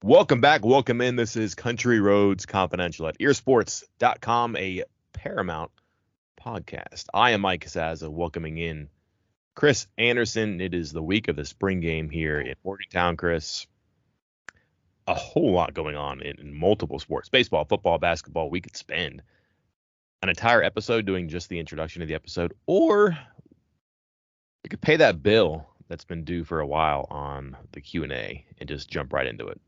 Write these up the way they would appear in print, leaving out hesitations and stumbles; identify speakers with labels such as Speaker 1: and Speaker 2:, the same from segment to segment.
Speaker 1: Welcome back. Welcome in. This is Country Roads Confidential at earsports.com, a Paramount podcast. I am Mike Casazza, welcoming in Chris Anderson. It is the week of the spring game here in Morgantown, Chris. A whole lot going on in multiple sports. Baseball, football, basketball. We could spend an entire episode doing just the introduction of the episode, or we could pay that bill that's been due for a while on the Q&A and just jump right into it.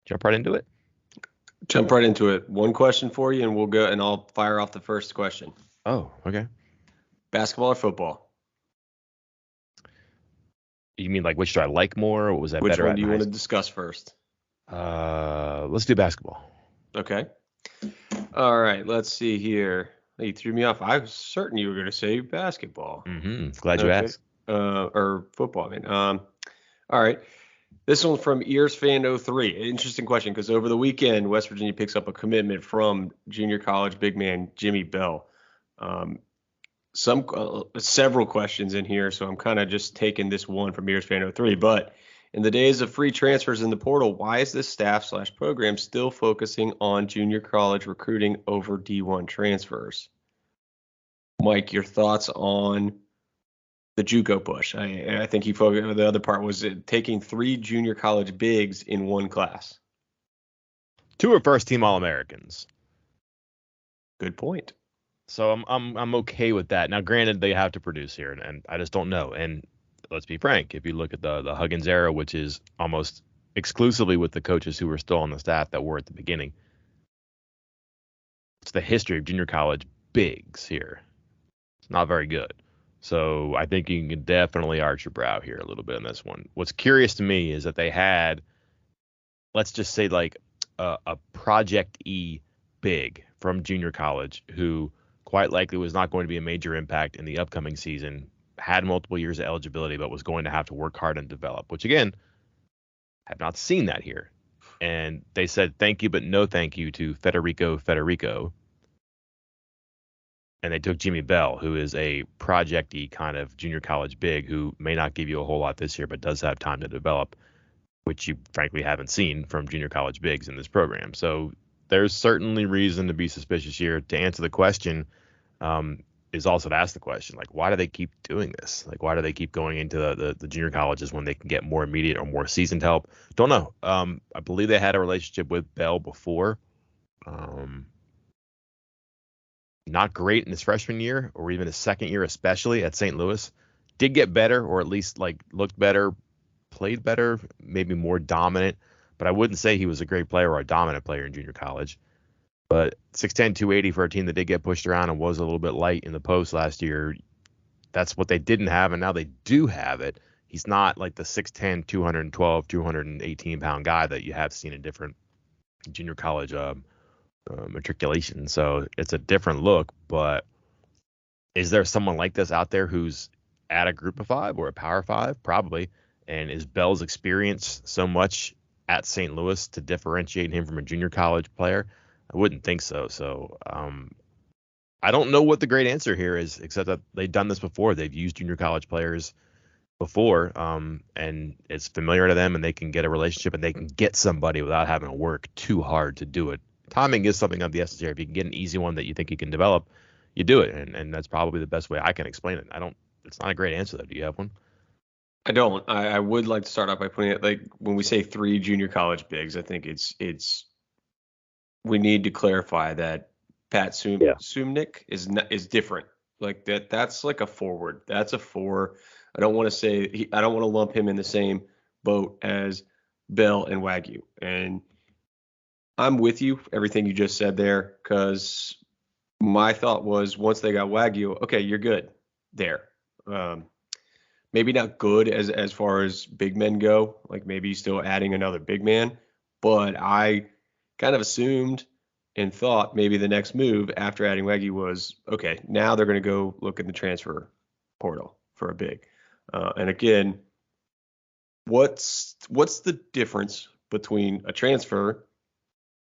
Speaker 1: Jump right into it?
Speaker 2: Jump right into it. One question for you, and we'll go, and I'll fire off the first question.
Speaker 1: Oh, okay.
Speaker 2: Basketball or football?
Speaker 1: You mean like which do I like more? Or was that
Speaker 2: Which
Speaker 1: better?
Speaker 2: Which one do you want to discuss first?
Speaker 1: Let's do basketball.
Speaker 2: Okay. All right. Let's see here. You threw me off. I was certain you were going to say basketball.
Speaker 1: Glad you asked.
Speaker 2: Or football. I mean. All right. This one's from EarsFan03. Interesting question, because over the weekend, West Virginia picks up a commitment from junior college big man Jimmy Bell. Several questions in here, so I'm kind of just taking this one from EarsFan03. But in the days of free transfers in the portal, why is this staff/program still focusing on junior college recruiting over D1 transfers? Mike, your thoughts on the JUCO push? I think he focused. The other part was taking 3 junior college bigs in one class.
Speaker 1: 2 are first-team All-Americans.
Speaker 2: Good point.
Speaker 1: So I'm okay with that. Now, granted, they have to produce here, and I just don't know. And let's be frank, if you look at the Huggins era, which is almost exclusively with the coaches who were still on the staff that were at the beginning, it's the history of junior college bigs here. It's not very good. So I think you can definitely arch your brow here a little bit on this one. What's curious to me is that they had, let's just say, like a Project E big from junior college who quite likely was not going to be a major impact in the upcoming season, had multiple years of eligibility, but was going to have to work hard and develop, which, again, have not seen that here. And they said thank you, but no thank you to Federico. And they took Jimmy Bell, who is a project-y kind of junior college big who may not give you a whole lot this year, but does have time to develop, which you frankly haven't seen from junior college bigs in this program. So there's certainly reason to be suspicious here. To answer the question is also to ask the question, like, why do they keep doing this? Like, why do they keep going into the junior colleges when they can get more immediate or more seasoned help? Don't know. I believe they had a relationship with Bell before. Not great in his freshman year or even his second year, especially at St. Louis. Did get better, or at least like looked better, played better, maybe more dominant. But I wouldn't say he was a great player or a dominant player in junior college. But 6'10", 280 for a team that did get pushed around and was a little bit light in the post last year, that's what they didn't have, and now they do have it. He's not like the 6'10", 212, 218-pound guy that you have seen in different junior college matriculation. So it's a different look, but is there someone like this out there who's at a group of 5 or a power 5? Probably. And is Bell's experience so much at St. Louis to differentiate him from a junior college player? I wouldn't think so. So I don't know what the great answer here is, except that they've done this before. They've used junior college players before, and it's familiar to them, and they can get a relationship and they can get somebody without having to work too hard to do it. Timing is something of the essence here. If you can get an easy one that you think you can develop, you do it. And that's probably the best way I can explain it. It's not a great answer though. Do you have one?
Speaker 2: I don't. I would like to start off by putting it, like, when we say 3 junior college bigs, I think it's we need to clarify that Pat Sumnick is different. Like that's like a forward. That's a 4. I don't want to lump him in the same boat as Bell and Wagyu. And I'm with you, everything you just said there, because my thought was once they got Wagyu, okay, you're good there. Maybe not good as far as big men go, like maybe still adding another big man, but I kind of assumed and thought maybe the next move after adding Wagyu was, okay, now they're going to go look in the transfer portal for a big. And again, what's the difference between a transfer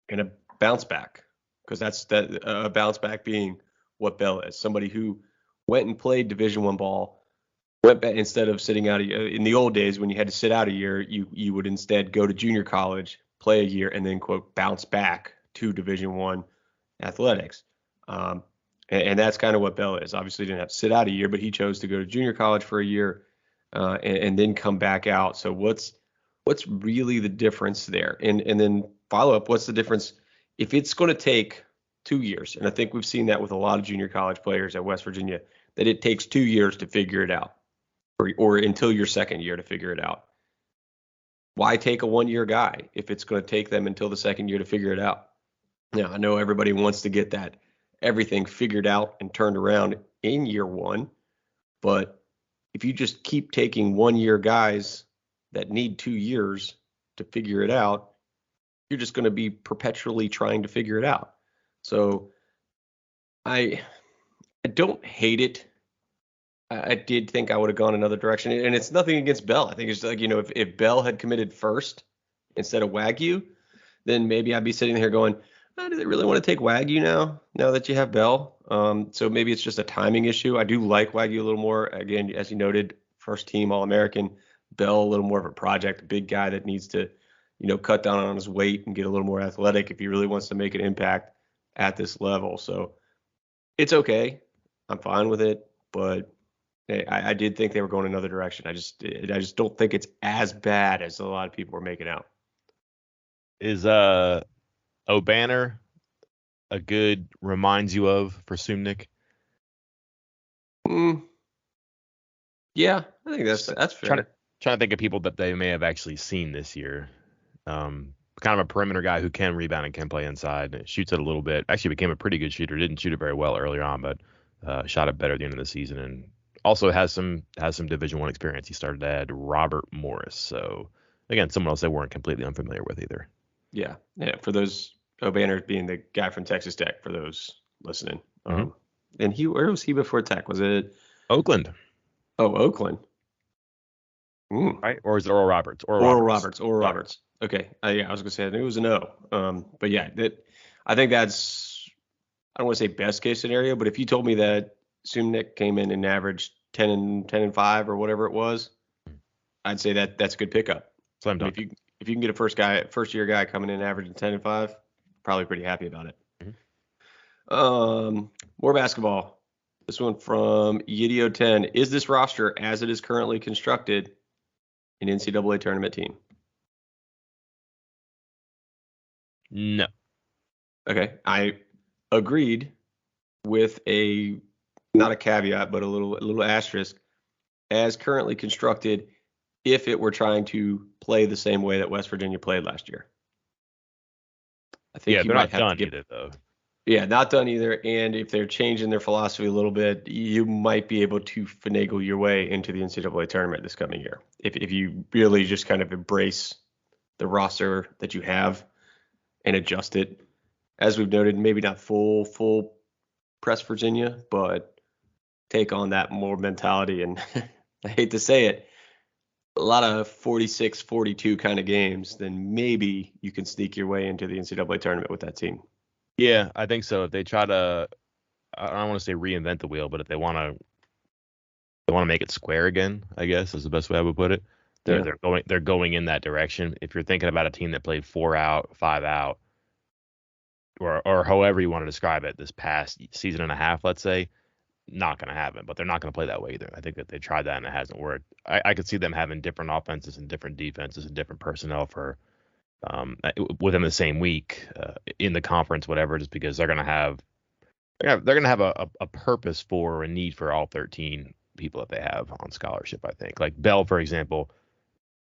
Speaker 2: and a bounce back? Because that's a bounce back being what Bell is, somebody who went and played Division I ball, went back instead of sitting out in the old days when you had to sit out a year, you would instead go to junior college, play a year, and then, quote, bounce back to Division I athletics. And that's kind of what Bell is. Obviously, he didn't have to sit out a year, but he chose to go to junior college for a year and then come back out. So what's really the difference there? And then follow up, what's the difference if it's going to take 2 years? And I think we've seen that with a lot of junior college players at West Virginia, that it takes 2 years to figure it out, or until your second year to figure it out. Why take a 1-year guy if it's going to take them until the second year to figure it out? Now, I know everybody wants to get that everything figured out and turned around in year one, but if you just keep taking 1-year guys that need 2 years to figure it out, you're just going to be perpetually trying to figure it out. So I don't hate it. I did think I would have gone another direction, and it's nothing against Bell. I think it's like, if Bell had committed first instead of Wagyu, then maybe I'd be sitting here going, do they really want to take Wagyu now that you have Bell? So maybe it's just a timing issue. I do like Wagyu a little more. Again, as you noted, first team All-American. Bell, a little more of a project, a big guy that needs to, cut down on his weight and get a little more athletic if he really wants to make an impact at this level. So it's okay. I'm fine with it, but I did think they were going another direction. I just don't think it's as bad as a lot of people were making out.
Speaker 1: Is O'Banner a good reminds you of for Sumnik?
Speaker 2: Yeah, I think that's fair.
Speaker 1: Trying to think of people that they may have actually seen this year. Kind of a perimeter guy who can rebound and can play inside. Shoots it a little bit. Actually became a pretty good shooter. Didn't shoot it very well earlier on, but shot it better at the end of the season, and also has some Division I experience. He started at Robert Morris. So again, someone else they weren't completely unfamiliar with either.
Speaker 2: Yeah. For those, O'Banner being the guy from Texas Tech, for those listening. And where was he before Tech? Was it
Speaker 1: Oakland?
Speaker 2: Oh, Oakland.
Speaker 1: Right? Or is it Oral Roberts?
Speaker 2: Oral Roberts. Okay. I was gonna say I knew it was an O. But yeah, I think that's, I don't want to say best case scenario, but if you told me that Sumnik came in and averaged 10 and 5 or whatever it was, I'd say that's a good pickup.
Speaker 1: So
Speaker 2: if you can get a first year guy coming in averaging 10 and 5, probably pretty happy about it. More basketball. This one from Yidio 10. Is this roster, as it is currently constructed, an NCAA tournament team?
Speaker 1: No.
Speaker 2: Okay. I agreed with not a caveat, but a little asterisk. As currently constructed, if it were trying to play the same way that West Virginia played last year. I think
Speaker 1: they're not done either, though.
Speaker 2: Yeah, not done either. And if they're changing their philosophy a little bit, you might be able to finagle your way into the NCAA tournament this coming year. If you really just kind of embrace the roster that you have and adjust it. As we've noted, maybe not full press Virginia, but take on that more mentality. And I hate to say it, a lot of 46-42 kind of games, then maybe you can sneak your way into the NCAA tournament with that team.
Speaker 1: Yeah, I think so. If they try to, I don't want to say reinvent the wheel, but if they want to make it square again, I guess is the best way I would put it. They're going in that direction. If you're thinking about a team that played 4 out, 5 out, or however you want to describe it, this past season and a half, let's say, not going to happen. But they're not going to play that way either. I think that they tried that and it hasn't worked. I could see them having different offenses and different defenses and different personnel for within the same week in the conference, whatever, just because they're going to have a purpose for a need for all 13 people that they have on scholarship. I think, like Bell, for example,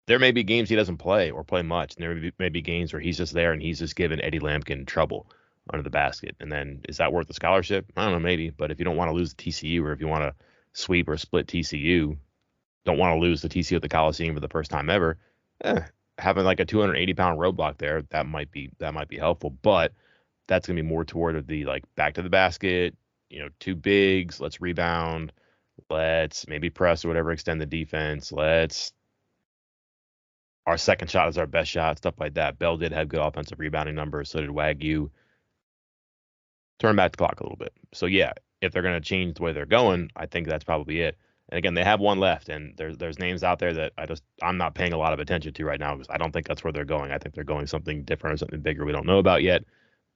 Speaker 1: there may be games he doesn't play or play much, and there may be games where he's just there and he's just giving Eddie Lampkin trouble under the basket. And then is that worth the scholarship? I don't know, maybe. But if you don't want to lose the TCU, or if you want to sweep or split TCU, don't want to lose the TCU at the Coliseum for the first time ever, having like a 280-pound roadblock there, that might be helpful. But that's gonna be more toward the like back to the basket, 2 bigs, let's rebound, let's maybe press or whatever, extend the defense, our second shot is our best shot, stuff like that. Bell did have good offensive rebounding numbers, so did Wagyu. Turn back the clock a little bit. So yeah, if they're gonna change the way they're going, I think that's probably it. And again, they have one left, and there's names out there that I'm not paying a lot of attention to right now because I don't think that's where they're going. I think they're going something different or something bigger we don't know about yet.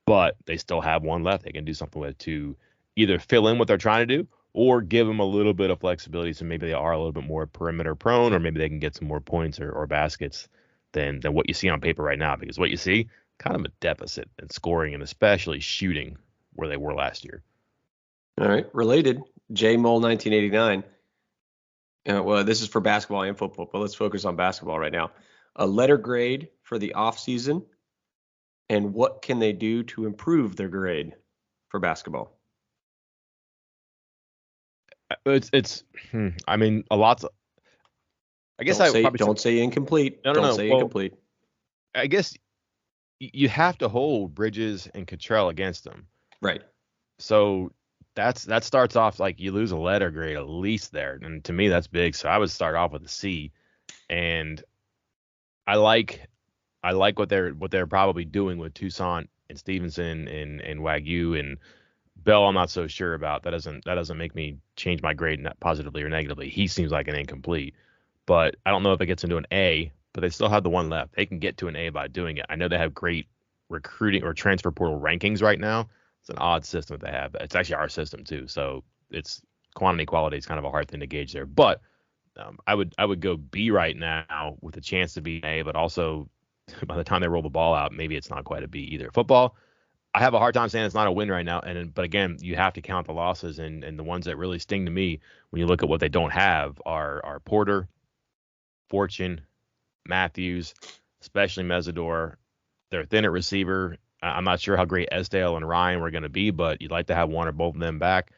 Speaker 1: But they still have one left they can do something with to either fill in what they're trying to do or give them a little bit of flexibility so maybe they are a little bit more perimeter prone, or maybe they can get some more points or baskets than what you see on paper right now. Because what you see, kind of a deficit in scoring and especially shooting where they were last year.
Speaker 2: All right, related, J Mole 1989. Well, this is for basketball and football, but let's focus on basketball right now. A letter grade for the off season, and what can they do to improve their grade for basketball?
Speaker 1: I mean, a lot. I guess I probably
Speaker 2: don't say incomplete.
Speaker 1: No, no,
Speaker 2: Don't
Speaker 1: no.
Speaker 2: say
Speaker 1: Well,
Speaker 2: incomplete.
Speaker 1: I guess you have to hold Bridges and Cottrell against them.
Speaker 2: Right.
Speaker 1: So that starts off like you lose a letter grade at least there, and to me that's big. So I would start off with a C, and I like what they're probably doing with Toussaint and Stevenson and Wagyu and Bell. I'm not so sure about. That doesn't make me change my grade positively or negatively. He seems like an incomplete, but I don't know if it gets into an A. But they still have the one left. They can get to an A by doing it. I know they have great recruiting or transfer portal rankings right now. It's an odd system that they have. It's actually our system too. So it's quantity quality is kind of a hard thing to gauge there. But I would go B right now with a chance to be an A, but also by the time they roll the ball out, maybe it's not quite a B either. Football, I have a hard time saying it's not a win right now. But again, you have to count the losses, and the ones that really sting to me when you look at what they don't have are Porter, Fortune, Matthews, especially Mesidor. They're thin at receiver. I'm not sure how great Esdale and Ryan were going to be, but you'd like to have one or both of them back.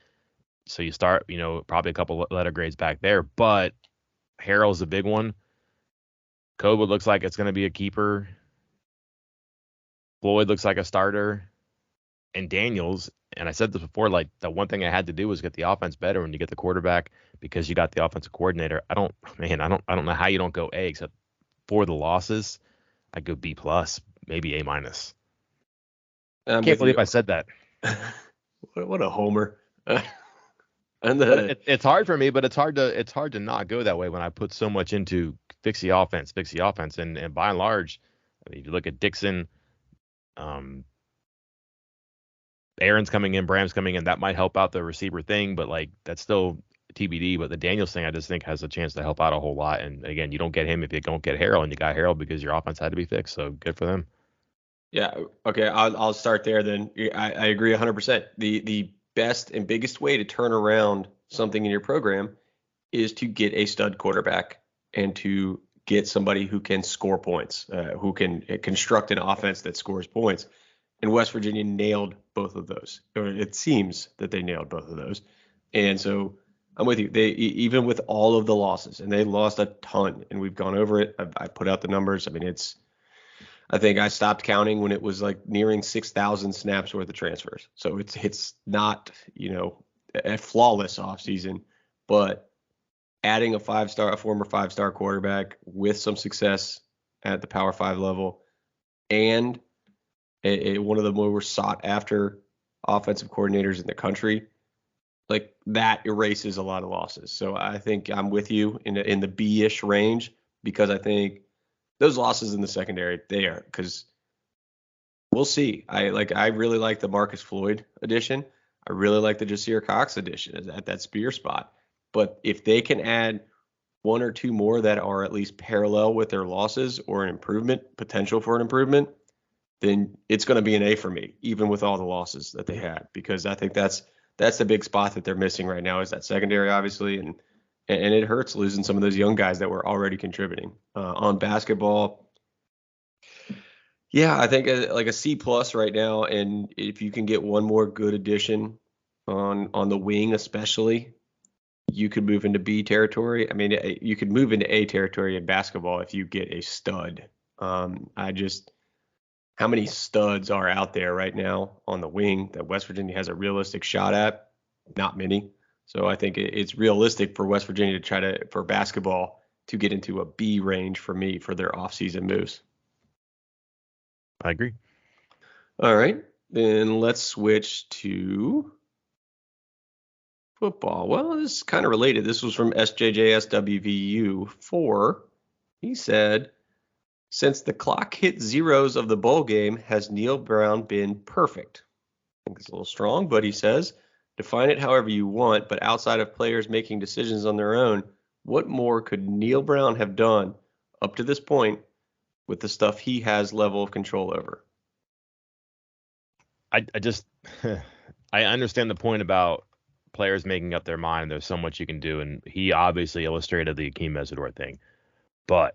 Speaker 1: So you start, probably a couple letter grades back there. But Harrell's a big one. Koba looks like it's going to be a keeper. Floyd looks like a starter. And Daniels, and I said this before, like the one thing I had to do was get the offense better when you get the quarterback because you got the offensive coordinator. I don't know how you don't go A except for the losses. I go B plus, maybe A minus. I can't believe I said that.
Speaker 2: What a homer.
Speaker 1: It's hard for me, but it's hard to not go that way when I put so much into fix the offense, and by and large, I mean, if you look at Dixon, Aaron's coming in, Bram's coming in, that might help out the receiver thing, but like that's still TBD. But the Daniels thing, I just think has a chance to help out a whole lot. And again, you don't get him if you don't get Harrell, and you got Harrell because your offense had to be fixed. So good for them.
Speaker 2: Yeah. Okay. I'll start there then. I agree 100%. The best and biggest way to turn around something in your program is to get a stud quarterback and to get somebody who can score points, who can construct an offense that scores points. And West Virginia nailed both of those, or it seems that they nailed both of those. And so I'm with you. They even with all of the losses, and they lost a ton, and we've gone over it. I put out the numbers. I mean, I think I stopped counting when it was like nearing 6,000 snaps worth of transfers. So it's not a flawless offseason, but adding a former 5-star quarterback with some success at the Power 5 level, and one of the more sought after offensive coordinators in the country, like that erases a lot of losses. So I think I'm with you in the B-ish range, because I think those losses in the secondary there, because we'll see. I really like the Marcus Floyd addition. I really like the Jasir Cox addition at that spear spot. But if they can add one or two more that are at least parallel with their losses or potential for an improvement, then it's going to be an A for me, even with all the losses that they had, because I think that's the big spot that they're missing right now is that secondary, obviously, and it hurts losing some of those young guys that were already contributing. On basketball, yeah, I think like a C plus right now, and if you can get one more good addition on the wing, especially, you could move into B territory. I mean, you could move into A territory in basketball if you get a stud. How many studs are out there right now on the wing that West Virginia has a realistic shot at? Not many. So I think it's realistic for West Virginia to try for basketball to get into a B range for me for their offseason moves.
Speaker 1: I agree.
Speaker 2: All right, then let's switch to football. Well, this is kind of related. This was from SJJSWVU4. He said, since the clock hit zeros of the bowl game, has Neil Brown been perfect? I think it's a little strong, but he says, define it however you want, but outside of players making decisions on their own, what more could Neil Brown have done up to this point with the stuff he has level of control over?
Speaker 1: I just I understand the point about players making up their mind. There's so much you can do, and he obviously illustrated the Akeem Mesidor thing. But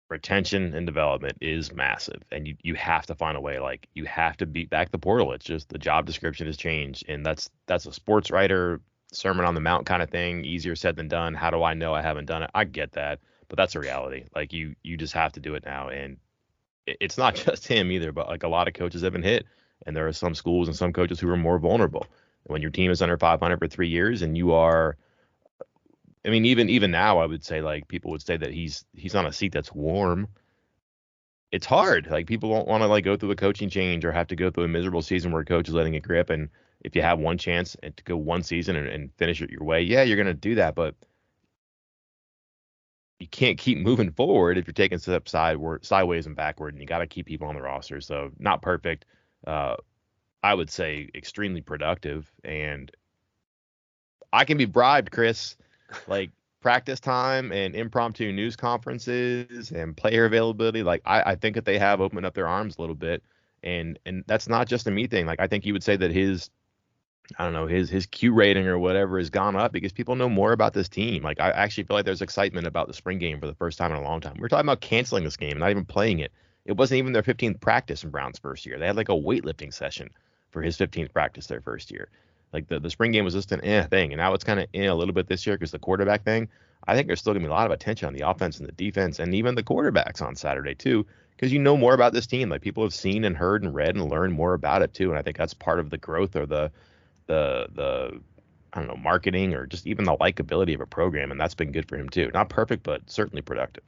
Speaker 1: retention and development is massive, and you have to find a way. Like, you have to beat back the portal. It's just the job description has changed, and that's a sports writer Sermon on the Mount kind of thing. Easier said than done. How do I know I haven't done it? I get that, but that's a reality. Like, you just have to do it now, and it's not just him either. But like, a lot of coaches have been hit, and there are some schools and some coaches who are more vulnerable. When your team is under 500 for 3 years, and you are, I mean, even now, I would say, like, people would say that he's on a seat that's warm. It's hard. Like, people don't want to like go through a coaching change or have to go through a miserable season where a coach is letting it grip. And if you have one chance and to go one season and finish it your way, yeah, you're gonna do that. But you can't keep moving forward if you're taking steps sideways and backward, and you got to keep people on the roster. So, not perfect. I would say extremely productive, and I can be bribed, Chris. Like, practice time and impromptu news conferences and player availability. Like, I think that they have opened up their arms a little bit, and that's not just a me thing. Like, I think you would say that his, I don't know, his Q rating or whatever has gone up because people know more about this team. Like, I actually feel like there's excitement about the spring game for the first time in a long time. We're talking about canceling this game, not even playing it. It wasn't even their 15th practice in Brown's first year. They had like a weightlifting session for his 15th practice their first year. Like, the spring game was just an thing, and now it's kind of a little bit this year because the quarterback thing. I think there's still gonna be a lot of attention on the offense and the defense, and even the quarterbacks on Saturday too, because you know more about this team. Like, people have seen and heard and read and learned more about it too, and I think that's part of the growth or the I don't know, marketing or just even the likability of a program, and that's been good for him too. Not perfect, but certainly productive.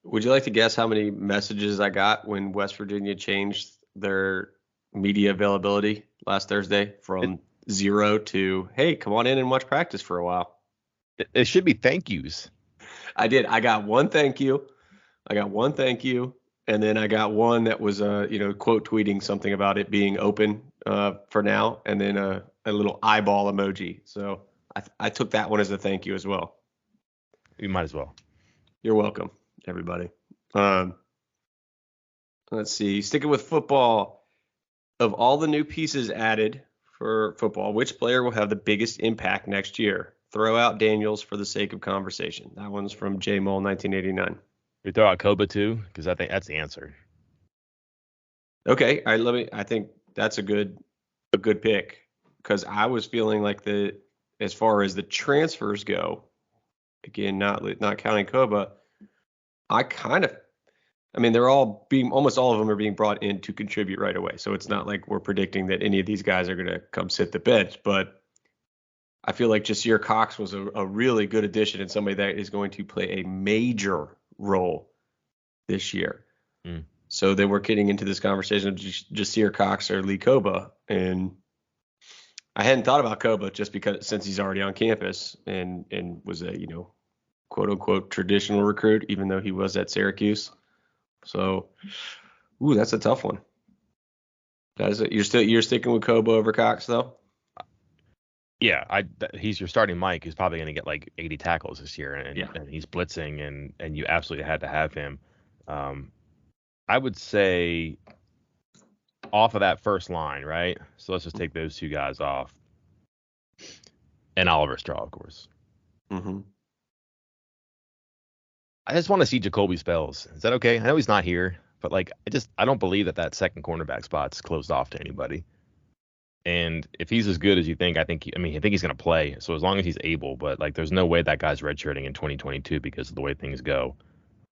Speaker 2: Would you like to guess how many messages I got when West Virginia changed their media availability last Thursday from 0 to, hey, come on in and watch practice for a while?
Speaker 1: It should be thank yous.
Speaker 2: I did. I got one thank you. And then I got one that was, quote tweeting something about it being open for now, and then a little eyeball emoji. So I took that one as a thank you as well.
Speaker 1: You might as well.
Speaker 2: You're welcome, everybody. Let's see. Sticking with football, of all the new pieces added for football, which player will have the biggest impact next year? Throw out Daniels for the sake of conversation. That one's from J Mole 1989.
Speaker 1: We throw out Koba too, because I think that's the answer.
Speaker 2: Okay, I think that's a good pick, because I was feeling like as far as the transfers go, again, not counting Koba, they're almost all of them are being brought in to contribute right away. So it's not like we're predicting that any of these guys are going to come sit the bench, but I feel like Jasir Cox was a really good addition and somebody that is going to play a major role this year. Mm. So then we're getting into this conversation of Jasir Cox or Lee Koba, and I hadn't thought about Koba just because since he's already on campus and was a quote unquote traditional recruit, even though he was at Syracuse. So, that's a tough one. That is it. You're sticking with Koba over Cox though?
Speaker 1: Yeah, he's your starting Mike. He's probably going to get like 80 tackles this year, and he's blitzing, and you absolutely had to have him. I would say off of that first line, right? So let's just take those two guys off, and Oliver Straw, of course.
Speaker 2: Mm-hmm.
Speaker 1: I just want to see Jacoby Spells. Is that okay? I know he's not here, but like, I don't believe that second cornerback spot's closed off to anybody. And if he's as good as you think, I think he's going to play. So as long as he's able, but like, there's no way that guy's redshirting in 2022 because of the way things go.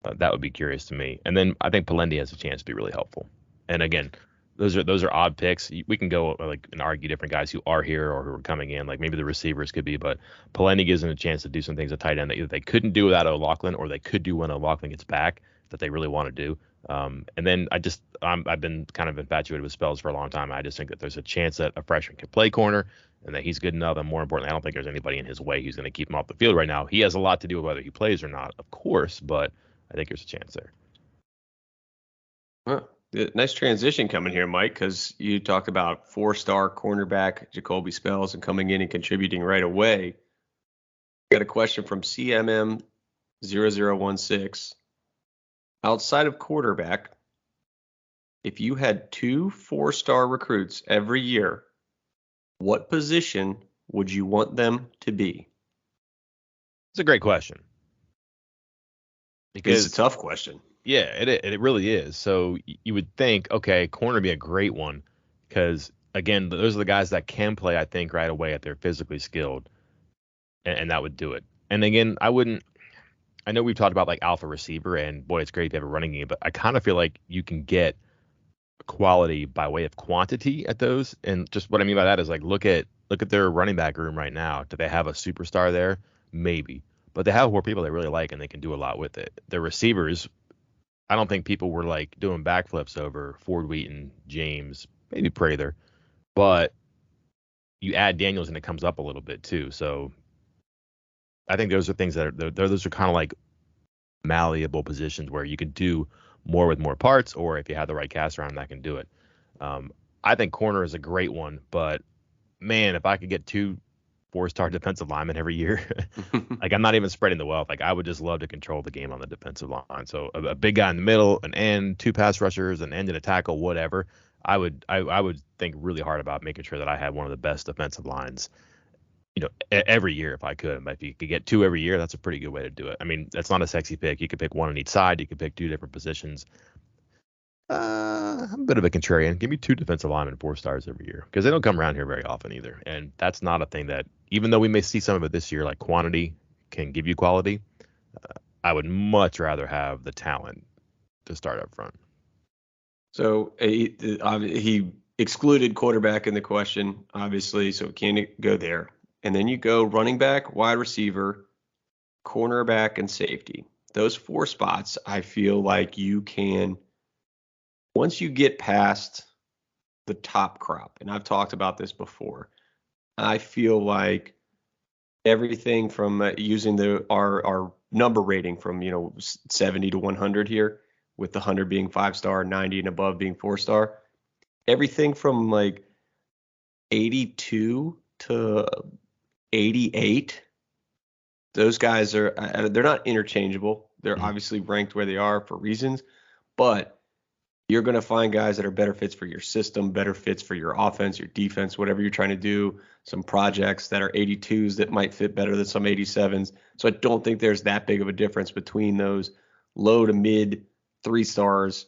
Speaker 1: That would be curious to me. And then I think Palendi has a chance to be really helpful. And again, those are odd picks. We can go like and argue different guys who are here or who are coming in. Like maybe the receivers could be, but Palendi gives them a chance to do some things at tight end that either they couldn't do without O'Loughlin or they could do when O'Loughlin gets back that they really want to do. And then I've been kind of infatuated with Spells for a long time. I just think that there's a chance that a freshman can play corner, and that he's good enough. And more importantly, I don't think there's anybody in his way who's going to keep him off the field right now. He has a lot to do with whether he plays or not, of course, but I think there's a chance there.
Speaker 2: Huh. Nice transition coming here, Mike, because you talked about 4-star cornerback Jacoby Spells and coming in and contributing right away. Got a question from CMM0016. Outside of quarterback, if you had 2 4-star recruits every year, what position would you want them to be?
Speaker 1: It's a great question.
Speaker 2: Because it's a tough question.
Speaker 1: Yeah, it really is. So you would think, okay, corner would be a great one because, again, those are the guys that can play, I think, right away if they're physically skilled, and that would do it. And again, I know we've talked about like alpha receiver, and boy, it's great if you have a running game, but I kind of feel like you can get quality by way of quantity at those. And just what I mean by that is like look at their running back room right now. Do they have a superstar there? Maybe. But they have more people they really like and they can do a lot with it. Their receivers, I don't think people were like doing backflips over Ford Wheaton, James, maybe Prather, but you add Daniels and it comes up a little bit too. So I think those are things that are those are kind of like malleable positions where you can do more with more parts, or if you have the right cast around that can do it. I think corner is a great one, but man, if I could get 2 4-star defensive linemen every year, like I'm not even spreading the wealth. Like I would just love to control the game on the defensive line. So a big guy in the middle, an end, 2 pass rushers, an end and a tackle, whatever. I would think really hard about making sure that I had one of the best defensive lines, every year if I could. But if you could get 2 every year, that's a pretty good way to do it. I mean, that's not a sexy pick. You could pick one on each side. You could pick 2 different positions. I'm a bit of a contrarian. Give me 2 defensive linemen 4 stars every year because they don't come around here very often either. And that's not a thing that, even though we may see some of it this year, like quantity can give you quality, I would much rather have the talent to start up front.
Speaker 2: So he excluded quarterback in the question, obviously, so can't go there. And then you go running back, wide receiver, cornerback, and safety. Those 4 spots, I feel like you can, once you get past the top crop, and I've talked about this before, I feel like everything from using our number rating from 70 to 100 here, with the 100 being 5-star, 90 and above being 4-star, everything from like 82 to 88, those guys are they're not interchangeable. They're obviously ranked where they are for reasons, but you're going to find guys that are better fits for your system, better fits for your offense, your defense, whatever you're trying to do. Some projects that are 82s that might fit better than some 87s. So I don't think there's that big of a difference between those low to mid 3 stars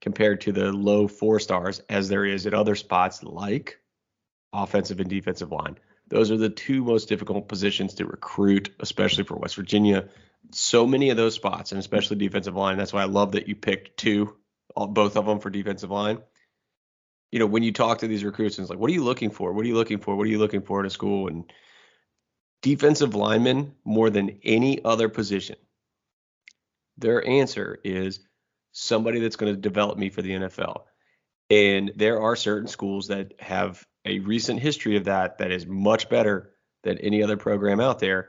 Speaker 2: compared to the low 4 stars as there is at other spots like offensive and defensive line. Those are the 2 most difficult positions to recruit, especially for West Virginia. So many of those spots, and especially defensive line. That's why I love that you picked 2. Both of them for defensive line. When you talk to these recruits, it's like, what are you looking for? What are you looking for? What are you looking for in a school? And defensive linemen, more than any other position, their answer is somebody that's going to develop me for the NFL. And there are certain schools that have a recent history of that is much better than any other program out there.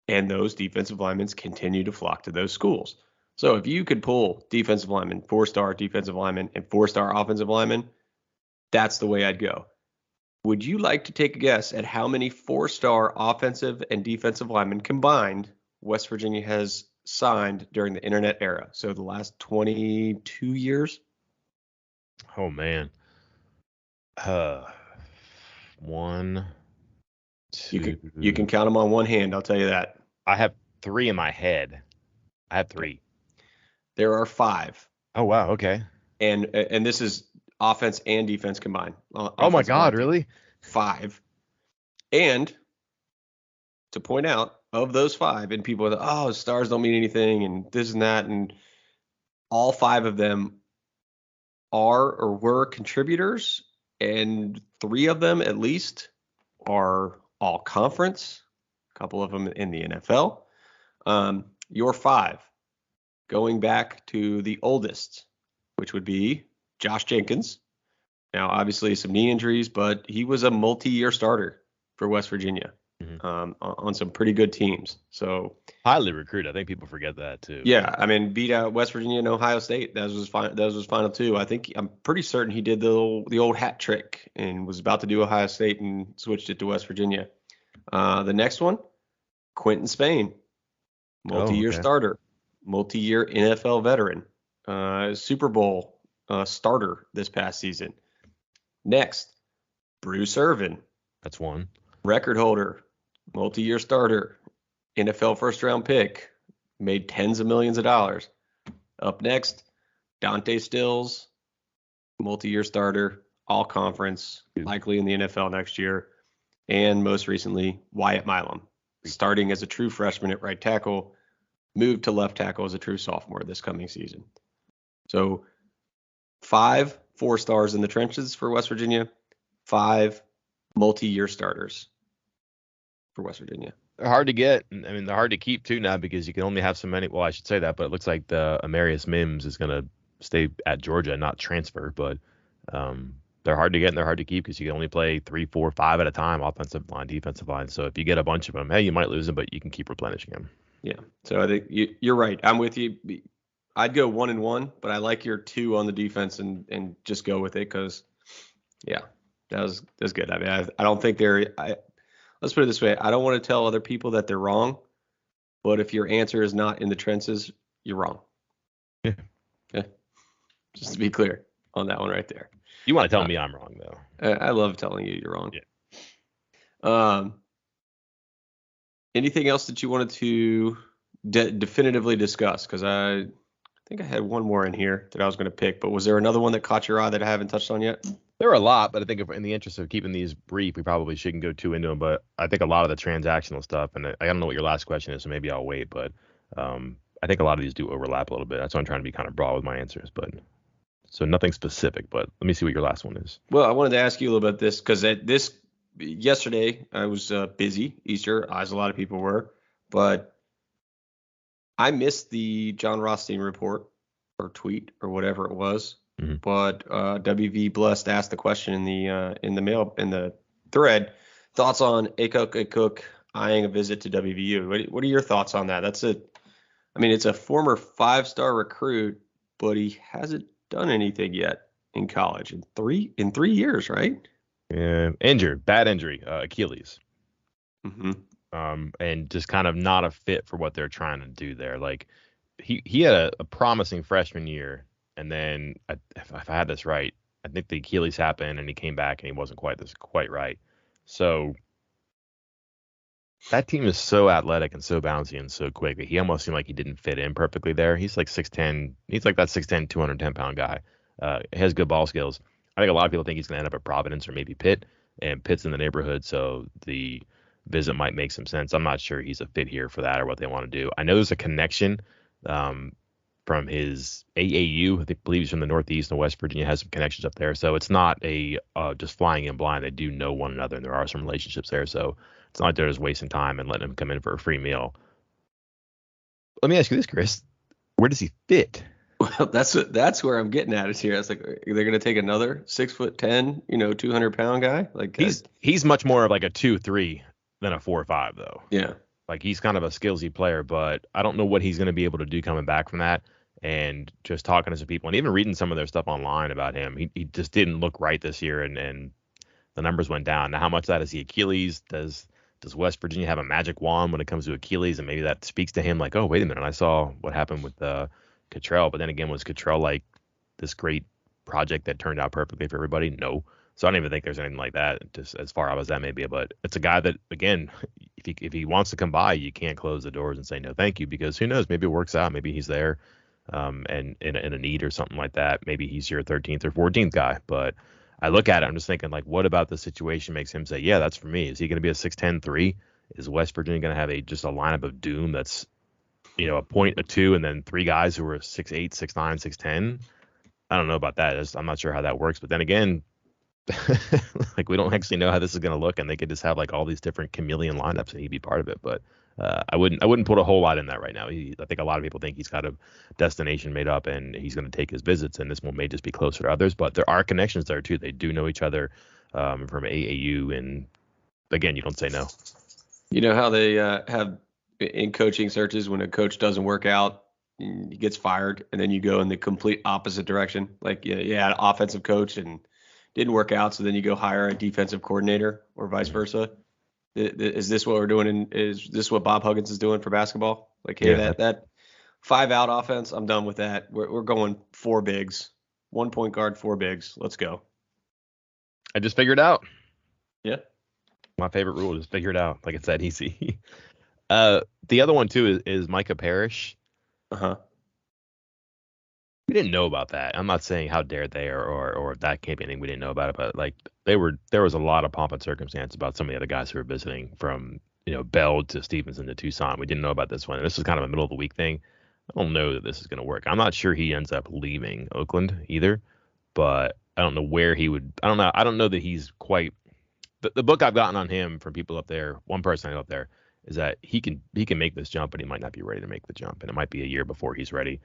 Speaker 2: And those defensive linemen continue to flock to those schools. So if you could pull defensive linemen, 4-star defensive linemen, and 4-star offensive linemen, that's the way I'd go. Would you like to take a guess at how many 4-star offensive and defensive linemen combined West Virginia has signed during the internet era? So the last 22 years?
Speaker 1: Oh, man. 1, 2.
Speaker 2: You can count them on one hand, I'll tell you that.
Speaker 1: I have 3 in my head. I have 3.
Speaker 2: There are 5.
Speaker 1: Oh, wow. Okay.
Speaker 2: And this is offense and defense combined.
Speaker 1: Oh, my God. Really?
Speaker 2: 5. And to point out, of those 5, and people are like, oh, stars don't mean anything, and this and that, and all 5 of them are or were contributors, and 3 of them at least are all conference, a couple of them in the NFL. Your 5, going back to the oldest, which would be Josh Jenkins, Now, obviously, some knee injuries, but he was a multi-year starter for West Virginia on some pretty good teams. So
Speaker 1: highly recruited. I think people forget that too.
Speaker 2: yeah, I mean, beat out West Virginia and Ohio State. That was his final. That was his final two. I'm pretty certain he did the old hat trick and was about to do Ohio State and switched it to West Virginia. The next one, Quentin Spain, multi-year starter, multi-year NFL veteran, Super Bowl starter this past season. Next, Bruce Irvin.
Speaker 1: That's one.
Speaker 2: Record holder, multi-year starter, NFL first-round pick, made tens of millions of dollars. Up next, Dante Stills, multi-year starter, all conference, likely in the NFL next year. And most recently, Wyatt Milam, starting as a true freshman at right tackle, moved to left tackle as a true sophomore this coming season. So 5 4-stars in the trenches for West Virginia, 5 multi-year starters for West Virginia.
Speaker 1: They're hard to get. I mean, they're hard to keep too now because you can only have so many. Well, I should say that, but it looks like the Amarius Mims is going to stay at Georgia, not transfer. But they're hard to get and they're hard to keep because you can only play 3, 4, 5 at a time, offensive line, defensive line. So if you get a bunch of them, hey, you might lose them, but you can keep replenishing them.
Speaker 2: Yeah. So I think you're right. I'm with you. I'd go 1-1, but I like your 2 on the defense and just go with it because, yeah, that's good. I mean, I don't think let's put it this way. I don't want to tell other people that they're wrong, but if your answer is not in the trenches, you're wrong.
Speaker 1: Yeah.
Speaker 2: Okay. Just to be clear on that one right there.
Speaker 1: You want to tell me I'm wrong, though.
Speaker 2: I love telling you you're wrong.
Speaker 1: Yeah.
Speaker 2: Anything else that you wanted to definitively discuss? Because I think I had one more in here that I was going to pick, but was there another one that caught your eye that I haven't touched on yet?
Speaker 1: There are a lot, but I think in the interest of keeping these brief, we probably shouldn't go too into them. But I think a lot of the transactional stuff, and I don't know what your last question is, so maybe I'll wait. But I think a lot of these do overlap a little bit. That's why I'm trying to be kind of broad with my answers. But so nothing specific. But let me see what your last one is.
Speaker 2: Well, I wanted to ask you a little bit this because yesterday I was busy Easter, as a lot of people were, but I missed the John Rothstein report or tweet or whatever it was. Mm-hmm. But WV Blessed asked the question in the thread. Thoughts on Akoaka eyeing a visit to WVU? What are your thoughts on that? It's a former 5-star recruit, but he hasn't done anything yet in college in 3 years, right?
Speaker 1: Yeah, bad injury, Achilles.
Speaker 2: Mm-hmm.
Speaker 1: And just kind of not a fit for what they're trying to do there. Like he had a promising freshman year. And then, if I had this right, I think the Achilles happened and he came back and he wasn't quite right. So that team is so athletic and so bouncy and so quick that he almost seemed like he didn't fit in perfectly there. He's like 6'10". He's like that 6'10", 210-pound guy. He has good ball skills. I think a lot of people think he's going to end up at Providence or maybe Pitt, and Pitt's in the neighborhood, so the visit might make some sense. I'm not sure he's a fit here for that or what they want to do. I know there's a connection from his AAU. I believe he's from the Northeast, and West Virginia has some connections up there. So it's not just flying in blind. They do know one another, and there are some relationships there. So it's not like they're just wasting time and letting him come in for a free meal. Let me ask you this, Chris. Where does he fit?
Speaker 2: Well, that's where I'm getting at it here. It's like, they're going to take another 6'10", 200-pound guy. Like
Speaker 1: he's much more of like a 2-3 than a 4-5, though.
Speaker 2: Yeah.
Speaker 1: Like he's kind of a skillsy player, but I don't know what he's going to be able to do coming back from that. And just talking to some people and even reading some of their stuff online about him, he just didn't look right this year, and the numbers went down. Now, how much of that is the Achilles? Does West Virginia have a magic wand when it comes to Achilles? And maybe that speaks to him like, oh, wait a minute, I saw what happened with Cottrell. But then again, was Cottrell like this great project that turned out perfectly for everybody? No. So I don't even think there's anything like that, just as far out as that may be. But it's a guy that, again, if he wants to come by, you can't close the doors and say no thank you, because who knows, maybe it works out, maybe he's there and in a need or something like that. Maybe he's your 13th or 14th guy. But I look at it, I'm just thinking, like, what about the situation makes him say, yeah, that's for me? Is he going to be a 6'10", 3? Is West Virginia going to have just a lineup of doom that's, a point, a 2, and then 3 guys who are 6'8", 6'9", 6'10"? I don't know about that. I'm not sure how that works. But then again, like, we don't actually know how this is going to look, and they could just have like all these different chameleon lineups and he'd be part of it. But I wouldn't put a whole lot in that right now. I think a lot of people think he's got a destination made up and he's going to take his visits, and this one may just be closer to others. But there are connections there too. They do know each other from AAU, and again, you don't say no.
Speaker 2: You know how they have in coaching searches when a coach doesn't work out, he gets fired, and then you go in the complete opposite direction. Like you had an offensive coach and didn't work out, so then you go hire a defensive coordinator or vice versa. Is this what we're doing? Is this what Bob Huggins is doing for basketball? Like, hey, that 5-out offense, I'm done with that. We're going 4 bigs, 1 point guard, 4 bigs. Let's go.
Speaker 1: I just figured out.
Speaker 2: Yeah.
Speaker 1: My favorite rule is figure it out. Like it's that easy. The other one too is Micah Parrish. We didn't know about that. I'm not saying how dare they or that can't be anything we didn't know about it, but like there was a lot of pomp and circumstance about some of the other guys who were visiting from Bell to Stevenson to Tucson. We didn't know about this one. And this was kind of a middle of the week thing. I don't know that this is going to work. I'm not sure he ends up leaving Oakland either, but I don't know where he would. I don't know that he's quite. The book I've gotten on him from people up there, one person I know up there, is that he can make this jump, but he might not be ready to make the jump, and it might be a year before he's ready.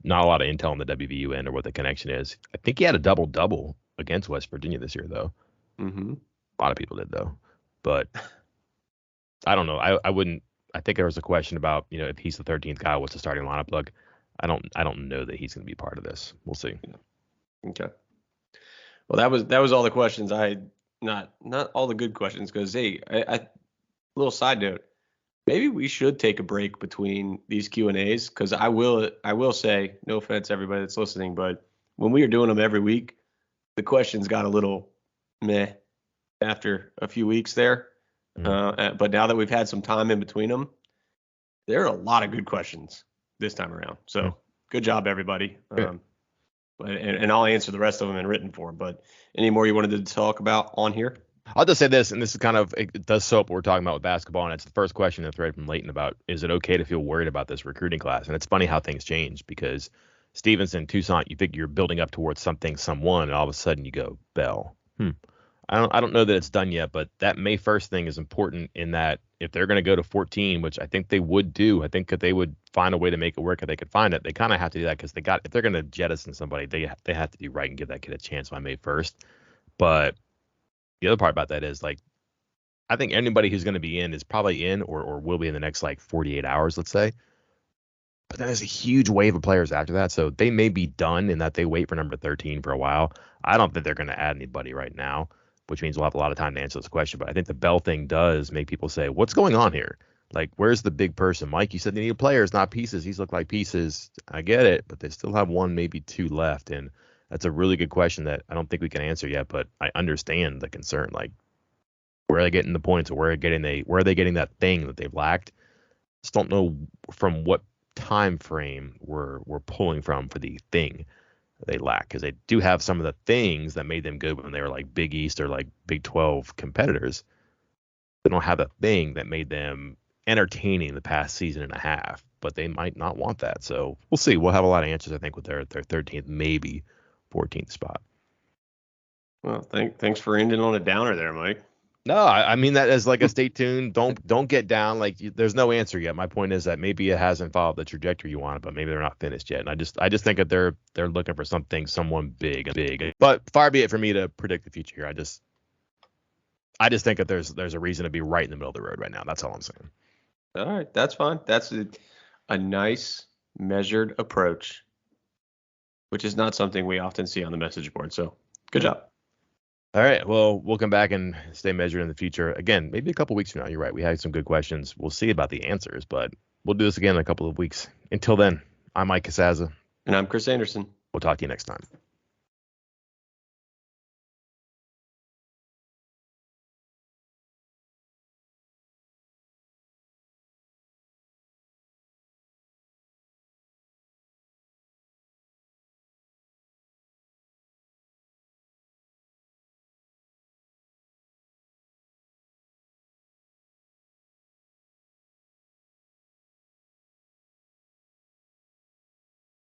Speaker 1: Not a lot of intel on the WVU end or what the connection is. I think he had a double-double against West Virginia this year, though.
Speaker 2: Mm-hmm.
Speaker 1: A lot of people did, though. But I don't know. I wouldn't. I think there was a question about if he's the 13th guy, what's the starting lineup look? I don't know that he's going to be part of this. We'll see.
Speaker 2: Okay. Well, that was all the questions I had. Not all the good questions, because hey, I little side note, maybe we should take a break between these Q&As, because I will say, no offense everybody that's listening, but when we were doing them every week, the questions got a little meh after a few weeks there. But now that we've had some time in between them, there are a lot of good questions this time around. So good job, everybody. And I'll answer the rest of them in written form. But any more you wanted to talk about on here?
Speaker 1: I'll just say this, and this is kind of, it does so up what we're talking about with basketball, and it's the first question in the thread from Leighton about, is it okay to feel worried about this recruiting class? And it's funny how things change, because Stevenson, Tucson, you think you're building up towards someone, and all of a sudden you go, Bell. I don't know that it's done yet, but that May 1st thing is important in that if they're going to go to 14, which I think they would do, I think that they would find a way to make it work if they could find it. They kind of have to do that because if they're going to jettison somebody, they have to do right and give that kid a chance by May 1st. But the other part about that is, like, I think anybody who's going to be in is probably in or will be in the next, like, 48 hours, let's say. But then there's a huge wave of players after that, so they may be done in that they wait for number 13 for a while. I don't think they're going to add anybody right now, which means we'll have a lot of time to answer this question. But I think the Bell thing does make people say, what's going on here? Like, where's the big person? Mike, you said they need players, not pieces. These look like pieces. I get it, but they still have 1, maybe 2 left. And that's a really good question that I don't think we can answer yet, but I understand the concern. Like, where are they getting the points, or where are they getting that thing that they've lacked? Just don't know from what time frame we're pulling from for the thing they lack, because they do have some of the things that made them good when they were like Big East or like Big 12 competitors. They don't have a thing that made them entertaining the past season and a half, but they might not want that. So we'll see. We'll have a lot of answers, I think, with their 13th, maybe 14th spot.
Speaker 2: Well, thanks for ending on a downer there, Mike.
Speaker 1: No, I mean that as like a stay tuned. Don't get down. Like, there's no answer yet. My point is that maybe it hasn't followed the trajectory you want, but maybe they're not finished yet. And I just think that they're looking for someone big. But far be it for me to predict the future here. I just think that there's a reason to be right in the middle of the road right now. That's all I'm saying.
Speaker 2: All right, that's fine. That's a nice measured approach, which is not something we often see on the message board. So good job.
Speaker 1: All right. Well, we'll come back and stay measured in the future. Again, maybe a couple weeks from now. You're right. We had some good questions. We'll see about the answers, but we'll do this again in a couple of weeks. Until then, I'm Mike Casaza.
Speaker 2: And I'm Chris Anderson.
Speaker 1: We'll talk to you next time.